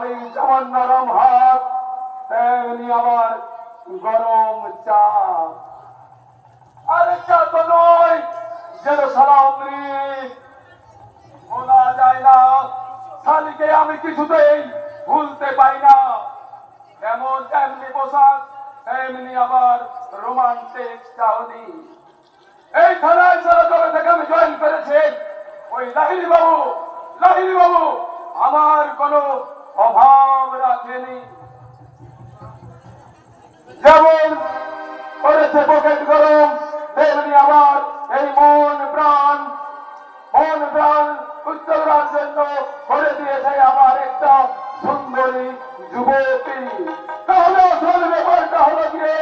ওই যেমন নরম হাত তেমনি আবার গরম চা। আরে চা তো নয়, যেন সালামৃত বলা যায় না। শালিকে আমি কিছুতেই ভুলতে পারি না। এমন তেমনি পোশাক, তেমনি আবার রোমান্টিক চাহনি। এই থানায় যারা জবে থেকে আমি জয়েন করেছি, ওই লাহিড়ী বাবু আমার কোনো অভাব রাখেনি। যেমন করেছে পকেট গরম, তেমনি আবার এই মন প্রাণ উজ্জ্বল করার জন্য করে দিয়েছে আমার একটা সুন্দরী যুবতী। তাহলে আসল ব্যাপারটা হলো গিয়ে,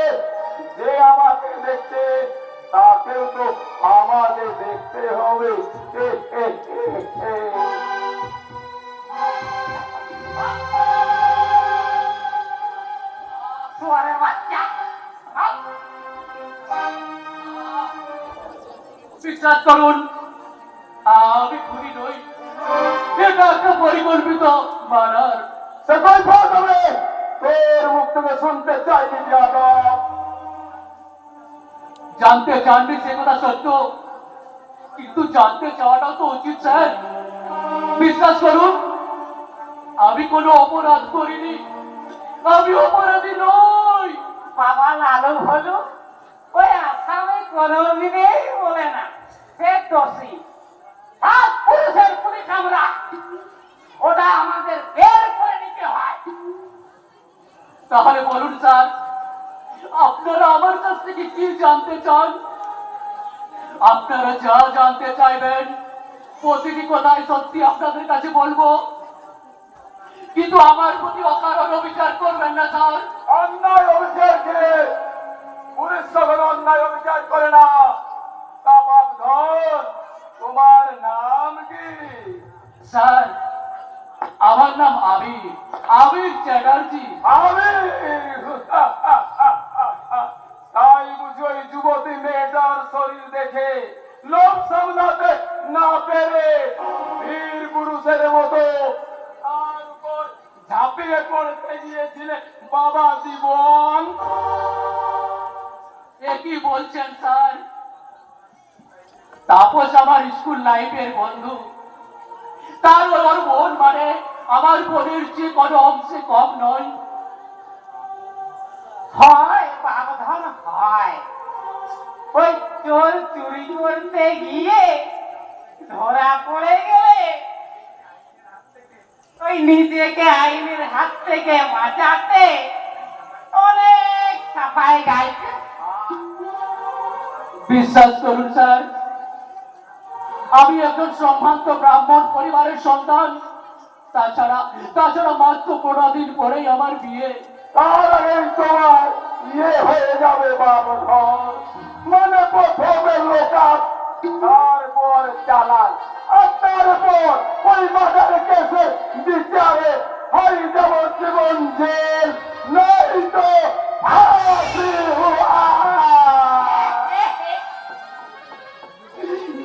যে আমাকে দেখছে তাকেও তো আমাকে দেখতে হবে। বিশ্বাস করুন, আমি খুনি নই। এটা একটা পরিকল্পিত মারার। সে কই ফাঁস হবে? তোর মুখ থেকে শুনতে চাইনি যাদব। জানতে চাননি সে কথা সত্য, কিন্তু জানতে চাওয়াটাও তো উচিত স্যার। বিশ্বাস করুন, আমি কোনো অপরাধ করিনি, আমি অপরাধী নই। বাবা লালু হলু ওই আসামে কোনোদিনেই বলে না সে দোষী। সব পুরুষের পুলিশ আমরা, ওটা আমাদের বের করে নিতে হয়। তাহলে বলুন স্যার, আপনারা আমার কাছ থেকে কি জানতে চান? আপনারা যা জানতে চাইবেন প্রতিটি কথাই সত্যি আপনাদের কাছে বলবো, কিন্তু আমার প্রতি অকারণ অবিচার করবেন না স্যার। অন্যায় অবিচারকে পুলিশ যখন অন্যায় অবিচার করে না, তা বাপ ধর, তোমার নাম কি? স্যার, আমার নাম আবির চ্যাটার্জি। আমি তাই বুঝি ওই যুবতী মেয়েটার শরীর দেখে লোক সামলাতে না পেরে বীর পুরুষের মতো তার উপর ঝাঁপিয়ে পড়তে গিয়েছিলে বাবা জীবন। এ কি বলছেন স্যার? তাপস আমার স্কুল লাইফের বন্ধু, তার ওর বোন মানে আমার বোনের চেয়ে কোনো অংশে কম নয়। হয় বাবধন হয়, ওই চোর চুরি করতে গিয়ে ধরা পড়ে গেলে ওই নিজেকে আইনের হাত থেকে বাঁচাতে অনেক সাফাই গাইছে। বিশ্বাস করুন স্যার, আমি একজন সম্ভ্রান্ত ব্রাহ্মণ পরিবারের সন্তান। তাছাড়া মাত্র 15 দিন পরেই আমার বিয়ে। তার আগে তোমার হয়ে যাবে বাবা ধর। মানে প্রথমে লোকাপ, তারপর চালান, আর তারপর ওই মাথার কেসে বিচারে হয় যেমন জীবন জেল, নাই তো ফাঁসি হুয়া।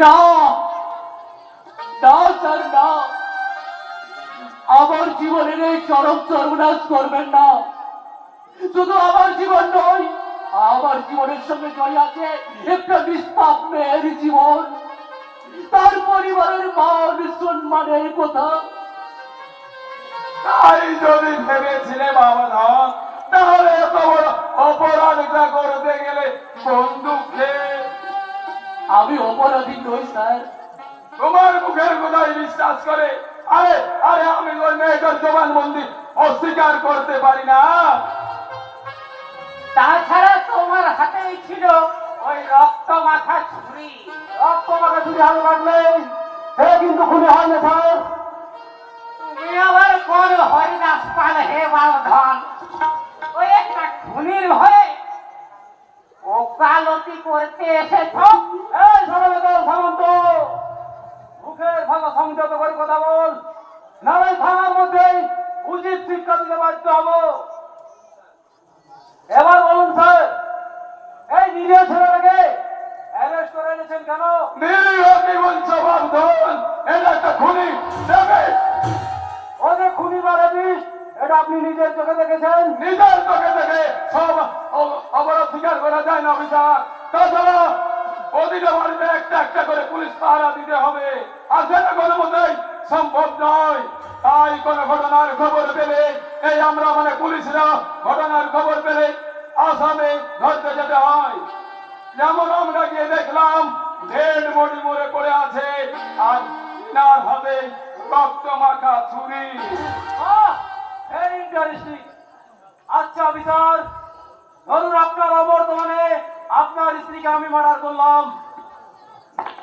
না না স্যার, না, আমার জীবনের এই চরম সর্বনাশ করবেন না। শুধু আমার জীবন নয়, আমার জীবনের সঙ্গে জড়িয়ে আছে একটা নিষ্পাপ মেয়ের জীবন, তার পরিবারের মান সম্মানের কথা। তাই যদি ভেবেছিলে বাবা ধর, তাহলে এত বড় অপরাধটা করতে গেলে বন্দুক খেয়ে। আমি অপরাধী নই স্যার। তোমার মুখের কথাই বিশ্বাস করে? আরে আরে আমি ওই মেয়েটার জবানবন্দি অস্বীকার করতে পারি না। তাছাড়া তোমার হাতেই ছিল ওই রক্ত মাখা ছুরি। রক্ত মাখা ছুরি হাতে লাগলেই সে কিন্তু খুনি হয় না স্যার। তুমি আবার কোন হরিদাস পাল হে বাবধন, ওই একটা খুনির ভয়ে ওকালতি করতে এসেছ? এই সামন্ত, মুখের ভাষা সংযত করে কথা বল, নারাই থানার মধ্যেই উচিত শিক্ষা দিতে বাধ্য হবো। এবার বলুন স্যার, এই নিরীহ ছেলেটাকে অ্যারেস্ট করে এনেছেন কেন? নিরীহ কি বলছো বাবধন? এটা একটা খুনি। ওদের খুনি মারা দিস, নিজের চোখে দেখেছেন? নিজের চোখে দেখে সব অপরাধ স্বীকার করা যায় না অফিসার। তাছাড়া প্রতিটা বাড়িতে একটা একটা করে পুলিশ পাহারা দিতে হবে, আর সেটা কোনো মতেই সম্ভব নয়। তাই কোনো ঘটনার খবর পেলে এই আমরা মানে পুলিশরা ঘটনার খবর পেলে আসামে ধরতে যেতে হয়। যেমন আমরা গিয়ে দেখলাম ডেড বডি মরে পড়ে আছে, আর তার হাতে রক্ত মাখা ছুরি। Very interesting. আচ্ছা অফিসার, ধরুন আপনার অবর্তমানে আপনার স্ত্রীকে আমি মার্ডার করলাম,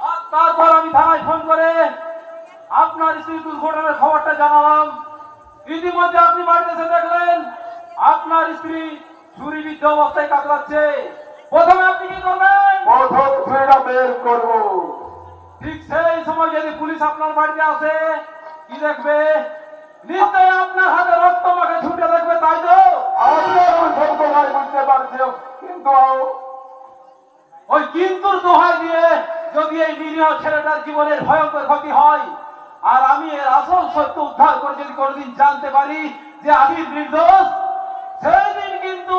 আর তারপর আমি থানায় ফোন করে আপনার স্ত্রী দুর্ঘটনার খবরটা জানালাম। ইতিমধ্যে আপনি বাড়িতে এসে দেখলেন আপনার স্ত্রী ছুরিবিদ্ধ অবস্থায় কাতরাচ্ছে। প্রথমে আপনি কি করবেন? প্রথম ছুরিটা বের করবো। ঠিক সেই সময় যদি পুলিশ আপনার বাড়িতে আসে, কি দেখবে? নিশ্চয়ই আপনার হাতে রক্ত মাখা ছুটে দেখবে, তাই তো? আপনার সব ভাই বুঝতে পারছি, কিন্তু ওই কিন্তুর দোহাই দিয়ে যদি এই নিরীহ ছেলেটার জীবনের ভয়ঙ্কর ক্ষতি হয়, আর আমি এর আসল সত্য উদ্ধার করে যদি কোনোদিন জানতে পারি যে আমি নির্দোষ, সেই দিন কিন্তু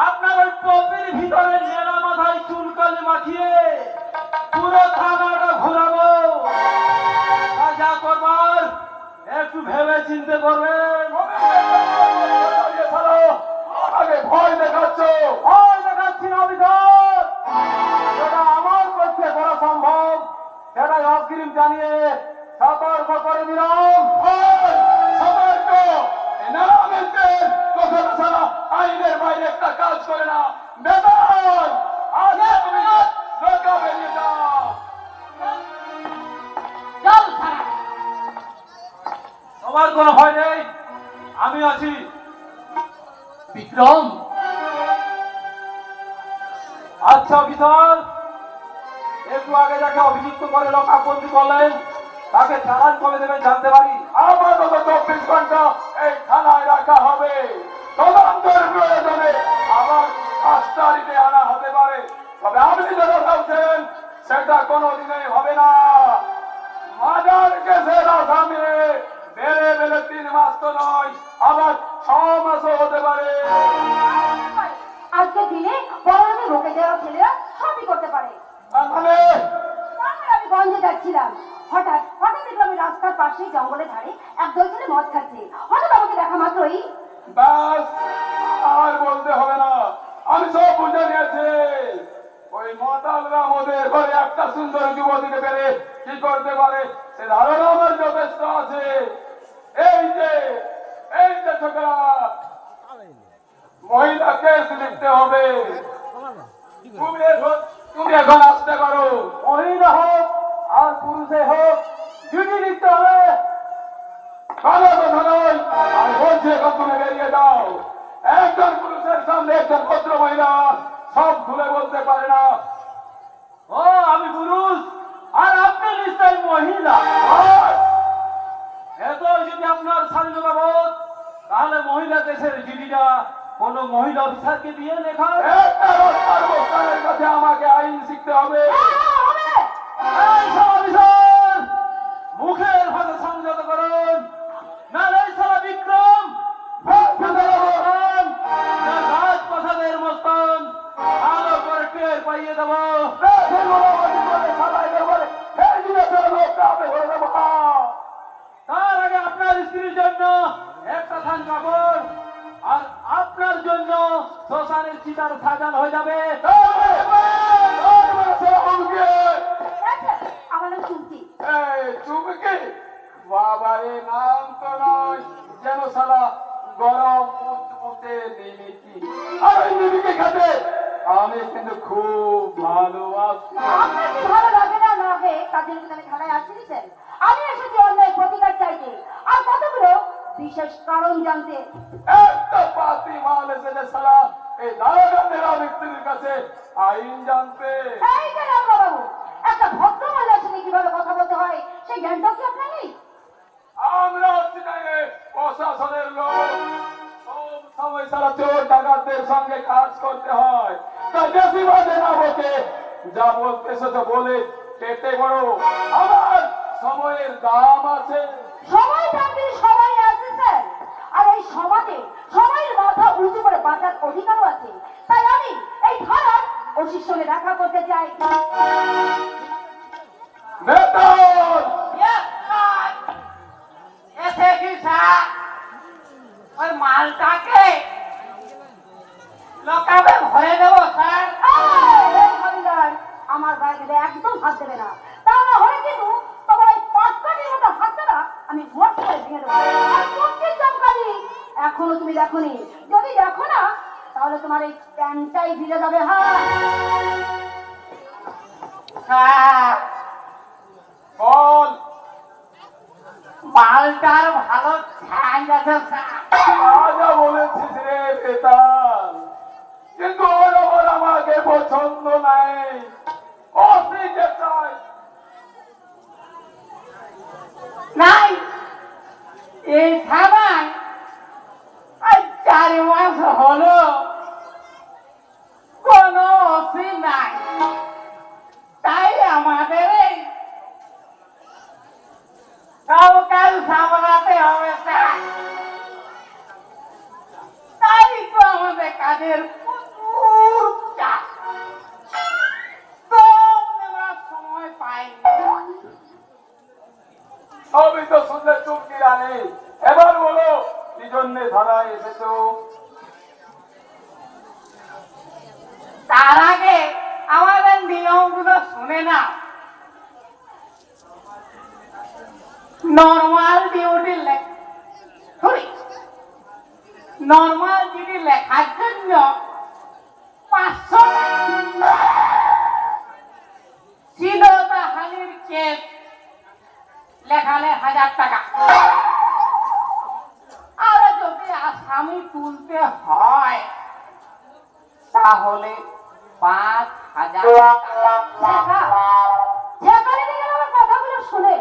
আপনার ওই টপির ভিতরে নেড়া মাথায় চুলকালি মাখিয়ে পুরো থানাটা ঘোরাবো। তা যা করবার একটু ভেবে চিন্তে করবেন। আগে ভয় দেখাচ্ছ। ভয় দেখাচ্ছি না অফিসার, যেটা আমার পক্ষে করা সম্ভব সেটাই অগ্রিম জানিয়ে সতর্ক করে দিলাম। সতর্ক! এই নারামেন্টের কথাটা ছাড়া আইনের বাইরে একটা কাজ করে না। বেতন আগে তুমি নৌকা বেরিয়ে যাও। চল থানা। তোমার কোনো ভয় নেই, আমি আছি। বিক্রম। আচ্ছা অফিসার, একটু আগে যাকে অভিযুক্ত করে লকআপবন্দি করলেন তাকে চালান কবে দেবেন জানতে পারি? আপাতত 24 ঘন্টা এই থানায় রাখা হবে। তদন্তের প্রয়োজনে আবার 5 তারিখে আনা হতে পারে, তবে আপনি যেটা ভাবছেন সেটা কোনোদিনই হবে না। মার্ডার কেসের আসামি বেড়ে বেড়ে 3 মাস তো নয়, আবার 6 মাসও হতে পারে। আজকে দিনে পড়ানো রোগে যাওয়া ছেলেরা সবই করতে পারে। তাহলে তারপর আমি গঞ্জে যাচ্ছিলাম, হঠাৎ দেখলাম আমি রাস্তার পাশে জঙ্গলে ধারে একদল ছেলে মদ খাচ্ছে। হঠাৎ আমাকে দেখা মাত্রই ব্যাস, আর বলতে হবে না, আমি সব বুঝে নিয়েছি। ওই মাতালরা ওদের ঘরে একটা সুন্দর যুবতীকে পেলে কি করতে পারে সে ধারণা আমার যথেষ্ট আছে। এই যে ছোকরা, মহিলা কেস লিখতে হবে। তুমি এখন আসতে পারো। মহিলা হোক আর পুরুষে হোক, ডিউটি লিখতে হবে। ভালো কথা নয়, আমি বলছি এখন তুমি বেরিয়ে যাও। একজন পুরুষের সামনে একজন ভদ্র মহিলা সব খুলে বলতে পারে না। ও আমি পুরুষ আর আপনি নিশ্চয় মহিলা। এত যদি আপনার স্বাধীনতা বোধ, তাহলে মহিলা দেশের জিডিটা কোন মহিলা অফিসারকে দিয়ে লেখা। একটা রাস্তার বোস্তানের কাছে আমাকে আইন শিখতে হবে। এই সব অফিসার, মুখের ভাষা সংযত করুন, নাহলে এই সালা বিক্রম রাজপ্রাসাদের মস্তান ভালো করে টের পাইয়ে দেবো। তার আগে আপনার স্ত্রীর জন্য একটা থান কাপড় আর আপনার জন্য শ্মশানের চিতার সাজানো হয়ে যাবে। আমার নাম শুনছি। চুমকি বাবা, এ নাম তো নয় যেন সালা গরম মুচমুচে নিমিকি। আর ওই নিমিকি খেতে আমি কিন্তু খুব ভালোবাসি। আপনার কি ভালো লাগে না লাগে তার জন্য কি তাহলে থানায় আসেনি স্যার? আমি এসেছি অন্যায় প্রতিকার চাইতে আর কতগুলো বিশেষ কারণ জানতে। একটা পাতি মাল এসেছে সালা এই দারোগানের ব্যক্তির কাছে আইন জানতে। এই যে রামলা বাবু, একটা ভদ্র মহিলার সঙ্গে কিভাবে কথা বলতে হয় সেই জ্ঞানটাও কি আপনার নেই? আমরা হচ্ছি না এ প্রশাসনের লোক, সব সময় সারা চোর ডাকাতদের সঙ্গে কাজ করতে হয়। তাই বেশি বাজে না বকে, যা বলতে সেটা বলে কেটে বড়। আমার সময়ের দাম আছে। সময় টানতে সবাই আছে স্যার, আর এই সমাজে সবাই মাথা উঁচু করে বাঁচার অধিকারও আছে। তাই আমি এই থানার ওসির সঙ্গে দেখা করতে চাই। বেতন এসে কি স্যার ওই মালটাকে লোকাবে ভরে দেবো স্যার। এই হরিদার, আমার বাইরে একদম হাত দেবে না, তা না হলে কিন্তু তোমার এই পাঁচকাঠির মতো হাতটা আমি মোট করে ভেঙে দেবো। আর কোনটি চমকানি এখনো তুমি দেখোনি? যদি দেখো না তাহলে তোমার এই প্যান্টটাই ভিজে যাবে। হ্যাঁ স্যার বল। মালটার ভালো ঠ্যাং আছে স্যার। রাজা বলেছিস রে বেতাল, কিন্তু ওর ওপর আমাকে পছন্দ নাই। অফিসে চাই। নাই এই থানায় আজ 4 মাস হলো কোনো অফিস নাই, তাই আমাদের এই কাজ সামলাতে হবে স্যার। তাই তো আমাদের কাজের প্রচুর চাপ, কম নেওয়ার সময় পাইনি। সবই তো শুনলে চুমকি রানী। এবার বলো কি জন্যে থানায় এসেছো? তার আগে আমাদের নিয়মগুলো শুনে না। নর্মাল ডিউটি লেখার জন্য 500 টাকা, শিলতাহানির কেস লেখালে 1000 টাকা, আর যদি আসামি তুলতে হয় তাহলে 5000 টাকা। যেখানে থেকে আমার কথাগুলো শুনে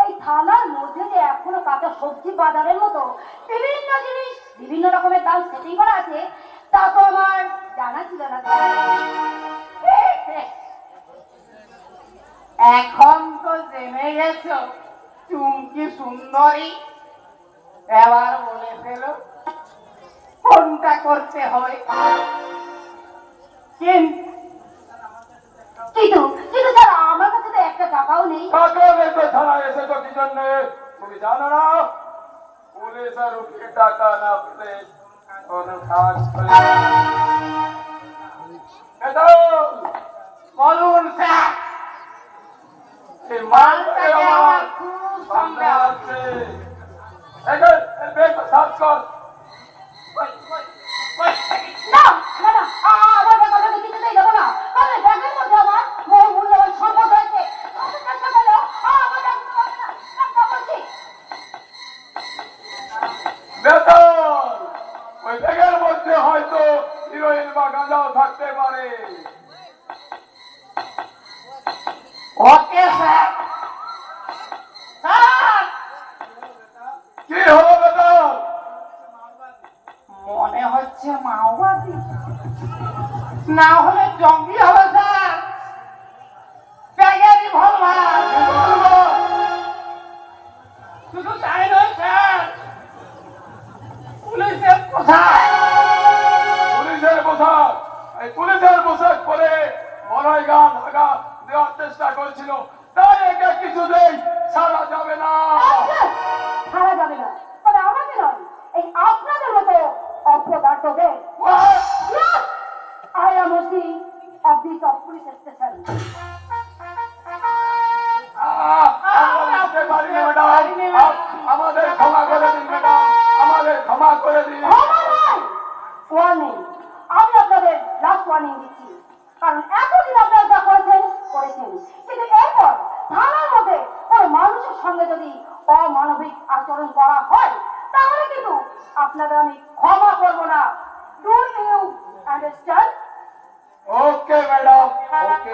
এই থানার মধ্যে যে এখনো কাঁচা সবজি বাজারের মতো বিভিন্ন জিনিস বিভিন্ন রকমের দাম সেটিং করা আছে, তা তো আমার জানা ছিল না। এখন তো জেনে গেছো চুমকি সুন্দরী, এবার বলে ফেলো কোনটা করতে হবে। কিন্তু কিন্তু কিন্তু স্যার আমার কাছে তো একটা টাকাও নেই। টাকা নেই তো থানায় এসেছো কি জন্যে? তুমি জানো না পুলিশের উঠে টাকা না পেলে কোনো কাজ করে না। বেতন বলুন স্যার, এই মালটাকে মালটাকে আমার আমার খুব সন্দেহ সন্দেহ হচ্ছে। একে এই ব্যাগটা সার্চ কর। না না না, আমার টাকা আমি কিছুতেই দেবো না। কারণ এই ব্যাগের মধ্যে আমার মূল্যবান সম্পদ রয়েছে। আমি চেষ্টা করলেও আমার টাকা দিতে পারবে না। টাকা বলছি। বেতন ওই ব্যাগের মধ্যে হয়তো হিরোইন বা গাঁজাও থাকতে পারে। Okay sir. স্যার কি হলো বেতন? মনে হচ্ছে মাওবাদী, না হলে জঙ্গি হবে স্যার। ব্যাগেরই ভুলভাল। শুধু তাই নয় স্যার, পুলিশের কোথায় পুলিশের পোশাক, এই পুলিশের পোশাক পরে মরাই গান আগা দেওয়ার চেষ্টা করছিল, তাই একে কিছুতেই ছাড়া যাবে না। ছাড়া যাবে না, তবে আমাকে নয়, এই আপনাদের মতো অপদার্থদের। I am OC of this police station. আমরা বুঝতে পারিনি ম্যাডাম, আমাদের ক্ষমা করে দিন ম্যাডাম, আমাদের ক্ষমা করে দিন। ক্ষমা নয়, warning. আমি আপনাদের লাস্ট ওয়ার্নিং দিচ্ছি, কারণ এতদিন আপনারা যা করেছেন কিন্তু এরপর থানার মধ্যে কোনো মানুষের সঙ্গে যদি অমানবিক আচরণ করা হয় তাহলে কিন্তু আপনাদের আমি ক্ষমা করব না। Do you understand? Okay madam, okay.